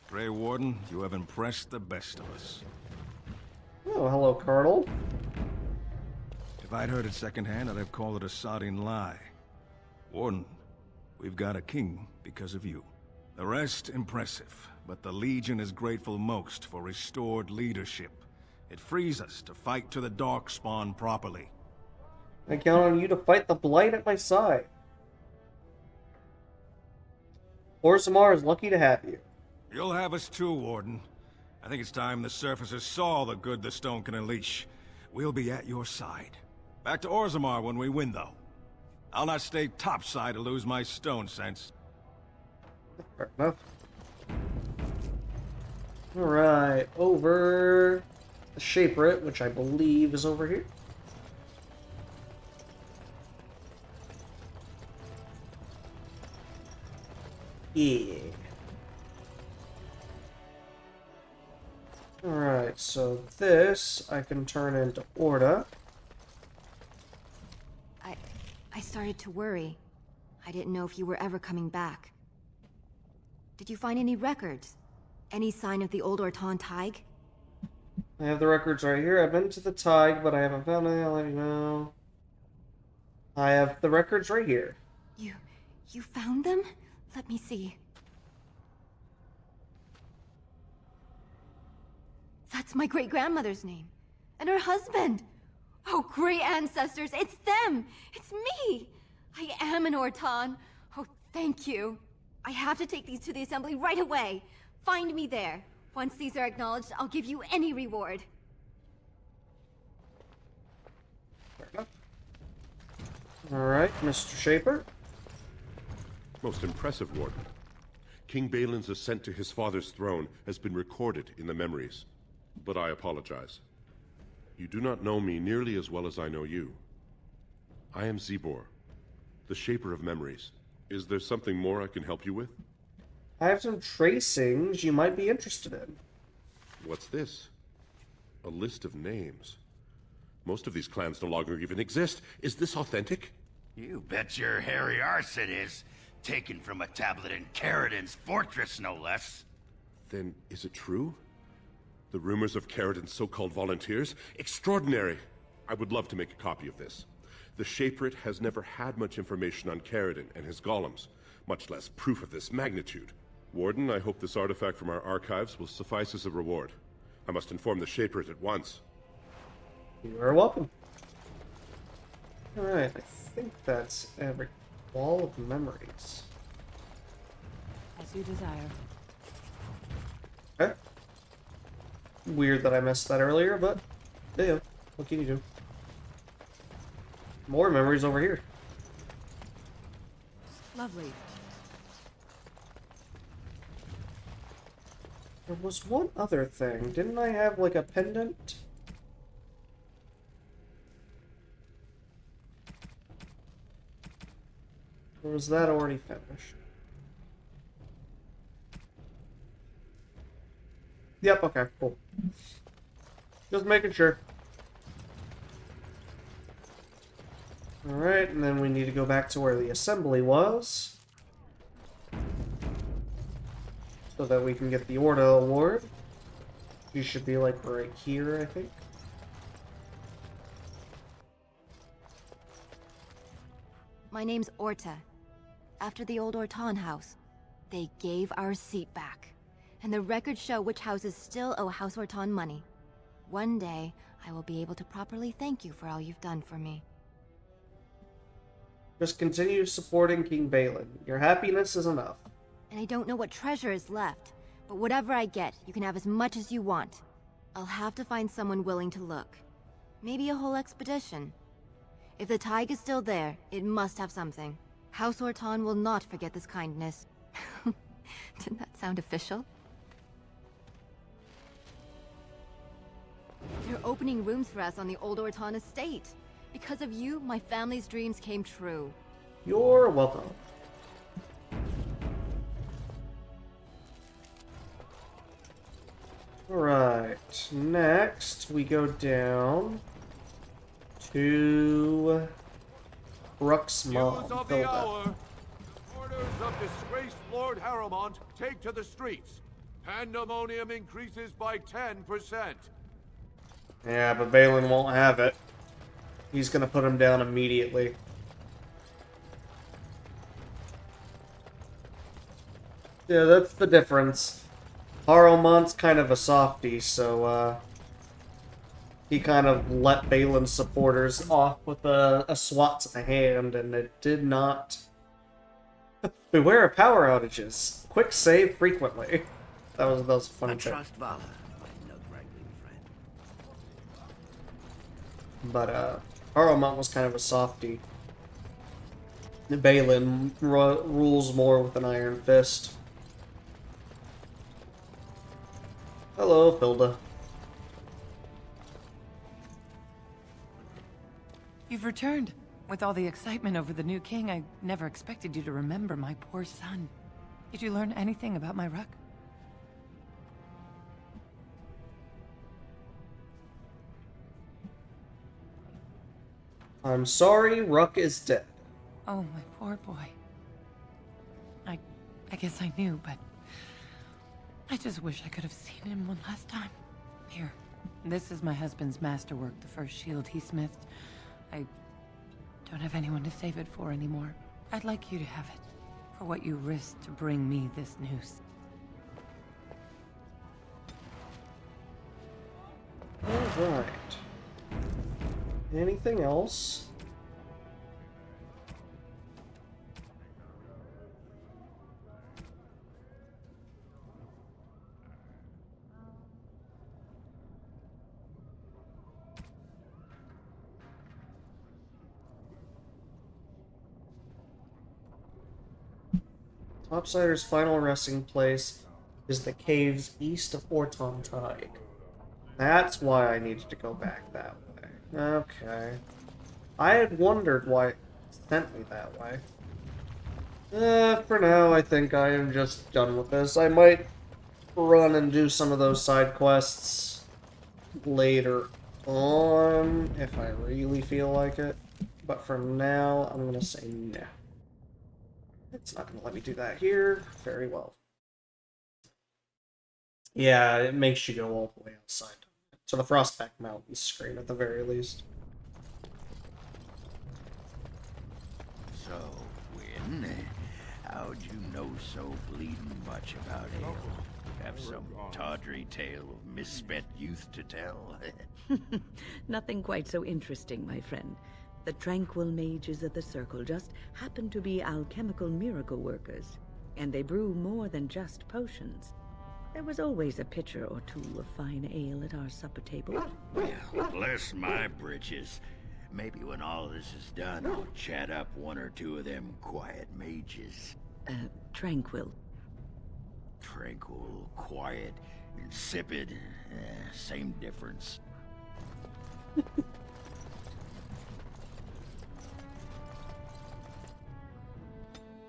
Grey Warden, you have impressed the best of us. Oh, hello, Colonel. If I'd heard it secondhand, I'd have called it a sodding lie. Warden, we've got a king because of you. The rest, impressive, but the Legion is grateful most for restored leadership. It frees us to fight to the Darkspawn properly. I count on you to fight the Blight at my side. Orzammar is lucky to have you. You'll have us too, Warden. I think it's time the surfacers saw the good the stone can unleash. We'll be at your side. Back to Orzammar when we win, though. I'll not stay topside to lose my stone sense. Fair enough. Alright, over the Shaperate, which I believe is over here. Yeah. Alright, so this I can turn into Orda. I started to worry. I didn't know if you were ever coming back. Did you find any records? Any sign of the old Orton Tig? I have the records right here. I've been to the Tig, but I haven't found any. I'll let you know. I have the records right here. You found them? Let me see. That's my great-grandmother's name. And her husband! Oh, great ancestors, it's them! It's me! I am an Orton. Oh, thank you. I have to take these to the assembly right away. Find me there. Once these are acknowledged, I'll give you any reward. Alright, Mr. Shaper. Most impressive, Warden. King Balin's ascent to his father's throne has been recorded in the memories. But I apologize. You do not know me nearly as well as I know you. I am Zebor, the Shaper of Memories. Is there something more I can help you with? I have some tracings you might be interested in. What's this? A list of names. Most of these clans no longer even exist. Is this authentic? You bet your hairy arse it is. Taken from a tablet in Caridin's fortress, no less. Then is it true? The rumors of Caridin's so-called volunteers? Extraordinary! I would love to make a copy of this. The Shaperate has never had much information on Caridin and his golems, much less proof of this magnitude. Warden, I hope this artifact from our archives will suffice as a reward. I must inform the Shaperate at once. You are welcome. Alright, I think that's every wall of memories. As you desire. Okay. Weird that I missed that earlier, but yeah, what can you do? More memories over here. Lovely. There was one other thing. Didn't I have like a pendant? Or was that already finished? Yep, okay, cool. Just making sure. Alright, and then we need to go back to where the assembly was. So that we can get the Orda award. You should be like right here, I think. My name's Orta. After the old Orton house, they gave our seat back. And the records show which houses still owe House Orton money. One day, I will be able to properly thank you for all you've done for me. Just continue supporting King Balin. Your happiness is enough. And I don't know what treasure is left, but whatever I get, you can have as much as you want. I'll have to find someone willing to look. Maybe a whole expedition. If the Tig is still there, it must have something. House Orton will not forget this kindness. Didn't that sound official? They're opening rooms for us on the old Orton estate. Because of you, my family's dreams came true. You're welcome. Alright, next we go down to Bruxmont. News of the hour. Orders of disgraced Lord Harrowmont take to the streets. Pandemonium increases by 10%. Yeah, but Balin won't have it. He's gonna put him down immediately. Yeah, that's the difference. Haromont's kind of a softie, so, he kind of let Balin's supporters off with a swat to the hand, and it did not... Beware of power outages. Quick save frequently. That was a funny thing. Valor, my nut-wrangling friend. But, Harrowmont was kind of a softie. Balin rules more with an iron fist. Hello, Hilda. You've returned. With all the excitement over the new king, I never expected you to remember my poor son. Did you learn anything about my Ruck? I'm sorry, Ruck is dead. Oh, my poor boy. I guess I knew, but I just wish I could have seen him one last time. Here, this is my husband's masterwork, the first shield he smithed. I don't have anyone to save it for anymore. I'd like you to have it, for what you risked to bring me this news. Alright. Anything else? Topsider's final resting place is the caves east of Orton Tig. That's why I needed to go back that way. Okay. I had wondered why it sent me that way. For now, I think I am just done with this. I might run and do some of those side quests later on, if I really feel like it. But for now, I'm gonna say no. It's not gonna let me do that here. Very well. Yeah, it makes you go all the way outside. To the Frostback Mountains screen, at the very least. So, Wynn, how'd you know so bleeding much about ale? Have some tawdry tale of misspent youth to tell? Nothing quite so interesting, my friend. The tranquil mages of the Circle just happen to be alchemical miracle workers, and they brew more than just potions. There was always a pitcher or two of fine ale at our supper table. Well, bless my britches. Maybe when all this is done, I'll chat up one or two of them quiet mages. Tranquil. Tranquil, quiet, insipid. Same difference.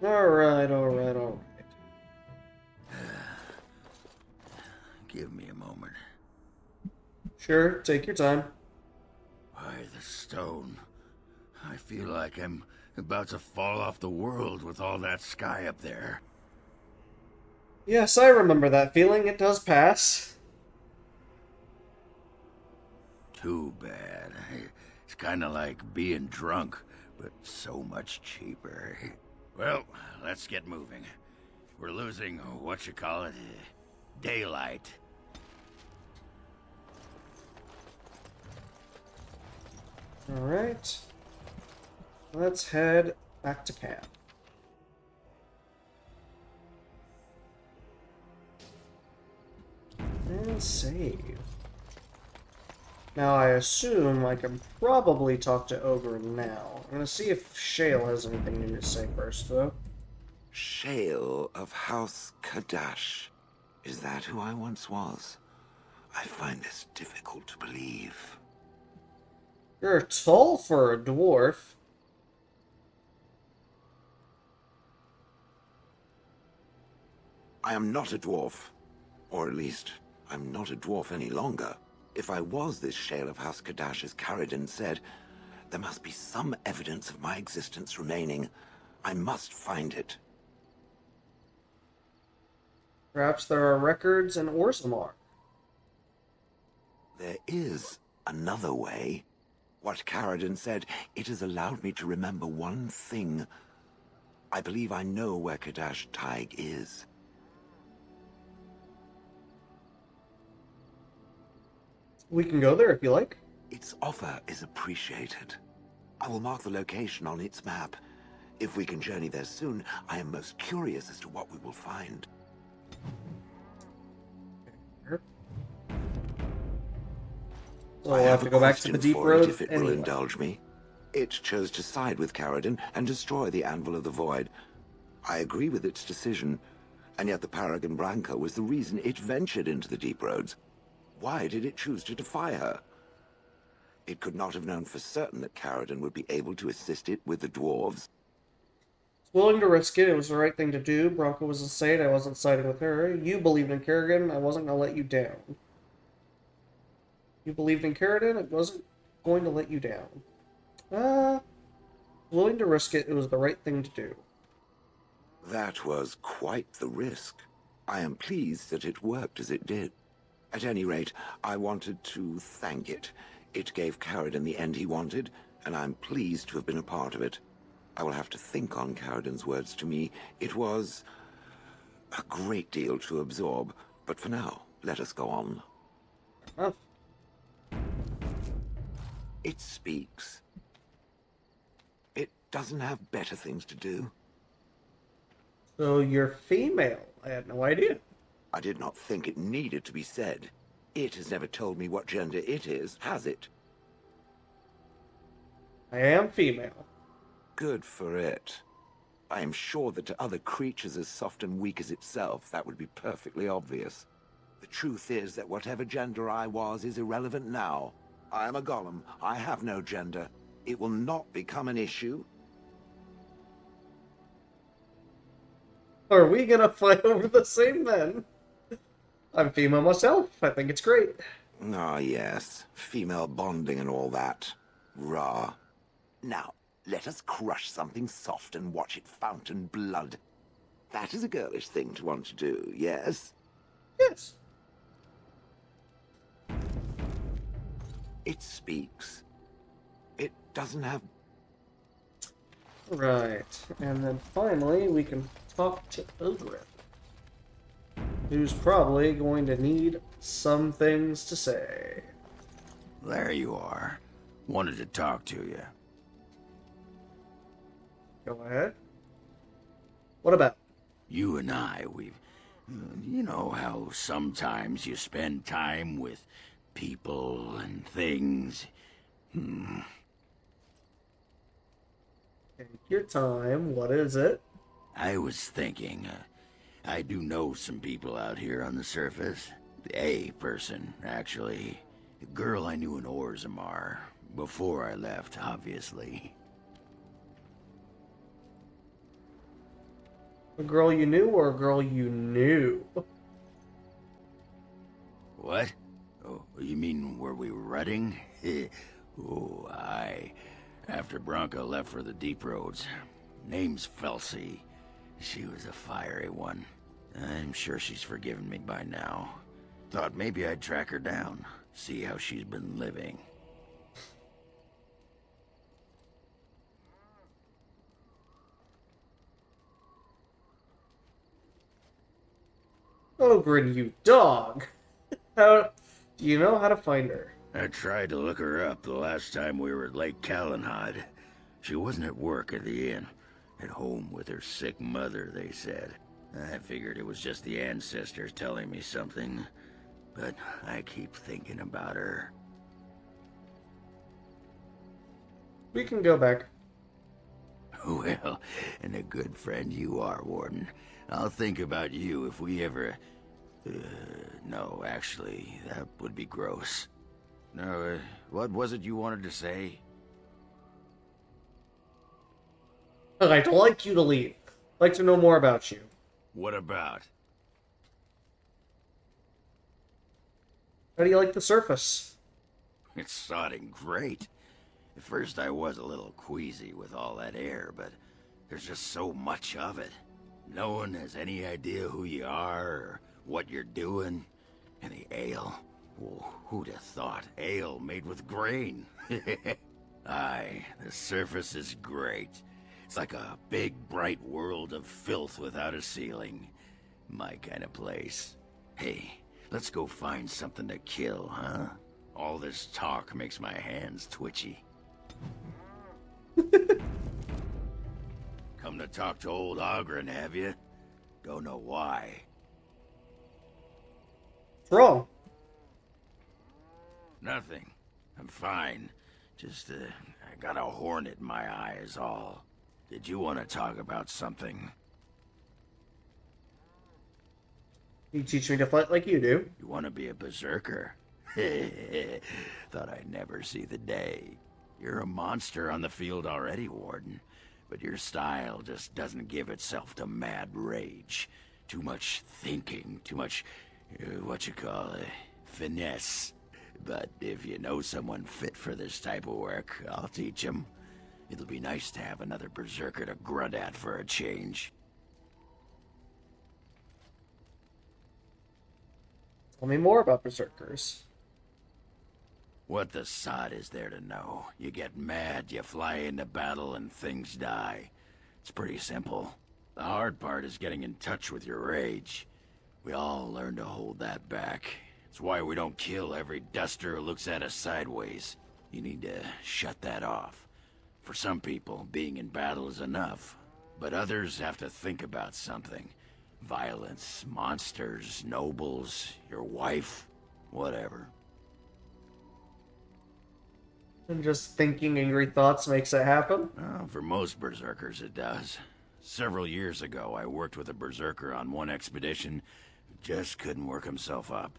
Alright. Give me a moment. Sure, take your time. By the stone. I feel like I'm about to fall off the world with all that sky up there. Yes, I remember that feeling. It does pass. Too bad. It's kind of like being drunk, but so much cheaper. Well, let's get moving. We're losing, daylight. Alright. Let's head back to camp. And save. Now I assume I can probably talk to Ogre now. I'm gonna see if Shale has anything new to say first, though. Shale of House Kadash. Is that who I once was? I find this difficult to believe. You're tall for a dwarf. I am not a dwarf. Or at least, I'm not a dwarf any longer. If I was this Shale of House Kadash, as Caridin said, there must be some evidence of my existence remaining. I must find it. Perhaps there are records in Orzammar. There is another way. What Caridin said, it has allowed me to remember one thing. I believe I know where Kadash Taig is. We can go there if you like. Its offer is appreciated. I will mark the location on its map. If we can journey there soon, I am most curious as to what we will find. So we'll have to go back to the deep road if it will anyway. indulge me. It chose to side with Caridin and destroy the Anvil of the Void. I agree with its decision, and yet the Paragon Branca was the reason it ventured into the deep roads. Why did it choose to defy her? It could not have known for certain that Caridin would be able to assist it with the dwarves. Willing to risk it. It was the right thing to do. Branca was a saint. I wasn't siding with her. You believed in Kerrigan. I wasn't going to let you down. You believed in Caridin. I wasn't going to let you down. Willing to risk it. It was the right thing to do. That was quite the risk. I am pleased that it worked as it did. At any rate, I wanted to thank it. It gave Caridin the end he wanted, and I'm pleased to have been a part of it. I will have to think on Caridin's words to me. It was a great deal to absorb, but for now, let us go on. Oh. It speaks. It doesn't have better things to do. So you're female. I had no idea. I did not think it needed to be said. It has never told me what gender it is, has it? I am female. Good for it. I am sure that to other creatures as soft and weak as itself, that would be perfectly obvious. The truth is that whatever gender I was is irrelevant now. I am a golem. I have no gender. It will not become an issue. Are we gonna fight over the same men? I'm female myself. I think it's great. Ah, yes. Female bonding and all that. Rah. Now, let us crush something soft and watch it fountain blood. That is a girlish thing to want to do, yes? Yes. It speaks. It doesn't have... Right. And then finally, we can talk to Ogre, who's probably going to need some things to say. There you are. Wanted to talk to you. Go ahead. What about? You and I, you know how sometimes you spend time with people and things. Take your time. What is it? I was thinking, I do know some people out here on the surface. A person, actually. A girl I knew in Orzammar. Before I left, obviously. A girl you knew or a girl you knew? What? Oh, you mean where we were running? Oh, aye. After Branca left for the deep roads. Name's Felsi. She was a fiery one. I'm sure she's forgiven me by now. Thought maybe I'd track her down, see how she's been living. Ogren, you dog! How do you know how to find her? I tried to look her up the last time we were at Lake Calenhad. She wasn't at work at the inn. At home with her sick mother, they said. I figured it was just the ancestors telling me something. But I keep thinking about her. We can go back. Well, and a good friend you are, Warden. I'll think about you if we ever... no, actually, that would be gross. No, what was it you wanted to say? I'd like you to leave. I'd like to know more about you. What about? How do you like the surface? It's sodding great. At first I was a little queasy with all that air, but there's just so much of it. No one has any idea who you are or what you're doing. Any ale? Oh, who'd have thought? Ale made with grain. Aye, the surface is great. It's like a big, bright world of filth without a ceiling. My kind of place. Hey, let's go find something to kill, huh? All this talk makes my hands twitchy. Come to talk to old Ogren, have you? Don't know why. What's wrong? Nothing. I'm fine. Just, I got a hornet in my eye is all. Did you want to talk about something? You teach me to fight like you do. You want to be a berserker? Thought I'd never see the day. You're a monster on the field already, Warden. But your style just doesn't give itself to mad rage. Too much thinking, too much, what you call it, finesse. But if you know someone fit for this type of work, I'll teach him. It'll be nice to have another berserker to grunt at for a change. Tell me more about berserkers. What the sod is there to know? You get mad, you fly into battle, and things die. It's pretty simple. The hard part is getting in touch with your rage. We all learn to hold that back. It's why we don't kill every duster who looks at us sideways. You need to shut that off. For some people, being in battle is enough. But others have to think about something. Violence, monsters, nobles, your wife, whatever. And just thinking angry thoughts makes it happen? Well, for most berserkers it does. Several years ago, I worked with a berserker on one expedition who just couldn't work himself up.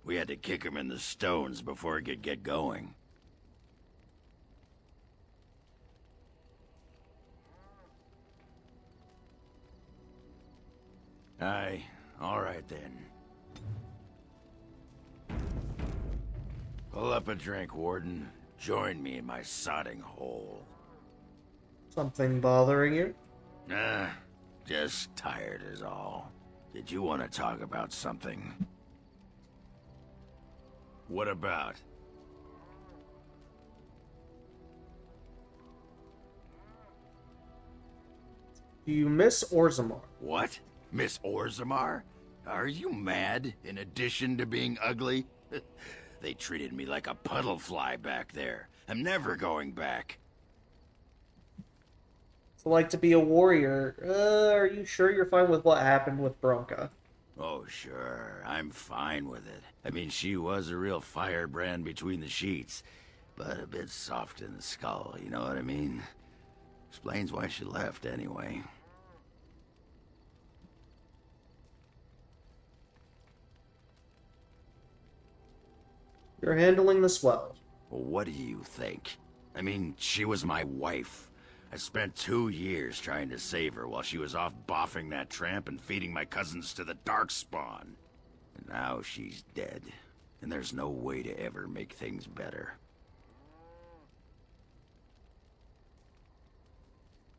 We had to kick him in the stones before he could get going. Aye, all right then. Pull up a drink, Warden. Join me in my sodding hole. Something bothering you? Nah, just tired is all. Did you want to talk about something? What about? Do you miss Orzammar? What? Miss Orzammar? Are you mad, in addition to being ugly? They treated me like a puddle fly back there. I'm never going back. It's like to be a warrior. Are you sure you're fine with what happened with Bronca? Oh, sure. I'm fine with it. I mean, she was a real firebrand between the sheets, but a bit soft in the skull, you know what I mean? Explains why she left, anyway. You're handling this well. Well, what do you think? I mean, she was my wife. I spent 2 years trying to save her while she was off boffing that tramp and feeding my cousins to the Darkspawn. And now she's dead, and there's no way to ever make things better.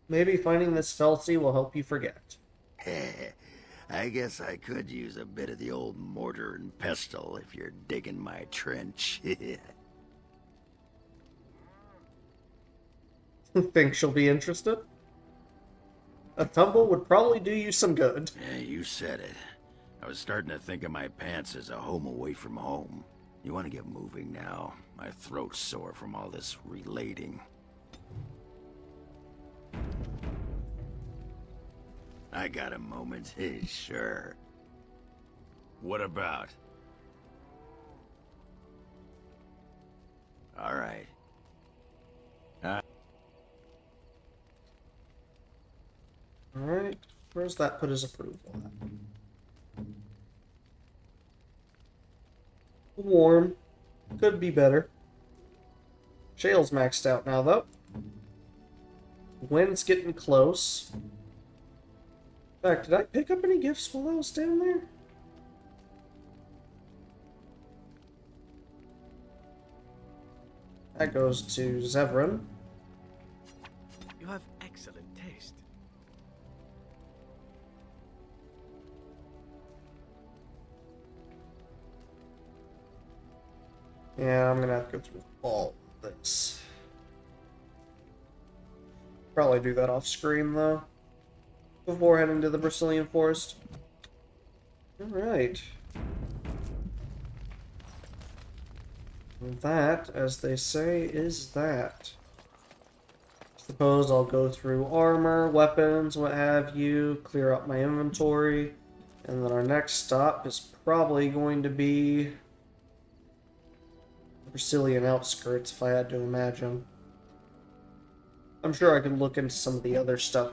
Maybe finding this Felsi will help you forget. I guess I could use a bit of the old mortar and pestle if you're digging my trench. Think she'll be interested? A tumble would probably do you some good. Yeah, you said it. I was starting to think of my pants as a home away from home. You want to get moving now? My throat's sore from all this relating. I got a moment, sure. What about? All right. Alright, where's that put his approval at? Warm. Could be better. Shale's maxed out now, though. Wind's getting close. In fact, did I pick up any gifts while I was down there? That goes to Zevran. You have excellent taste. Yeah, I'm gonna have to go through all of this. Probably do that off screen though, before heading to the Brazilian forest. Alright. That, as they say, is that. Suppose I'll go through armor, weapons, what have you, clear up my inventory, and then our next stop is probably going to be the Brazilian outskirts, if I had to imagine. I'm sure I can look into some of the other stuff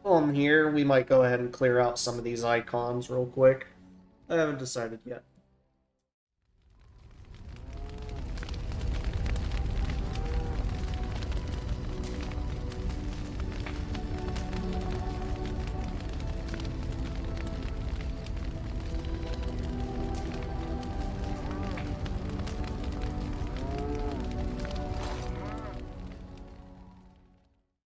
on here. We might go ahead and clear out some of these icons real quick. I haven't decided yet.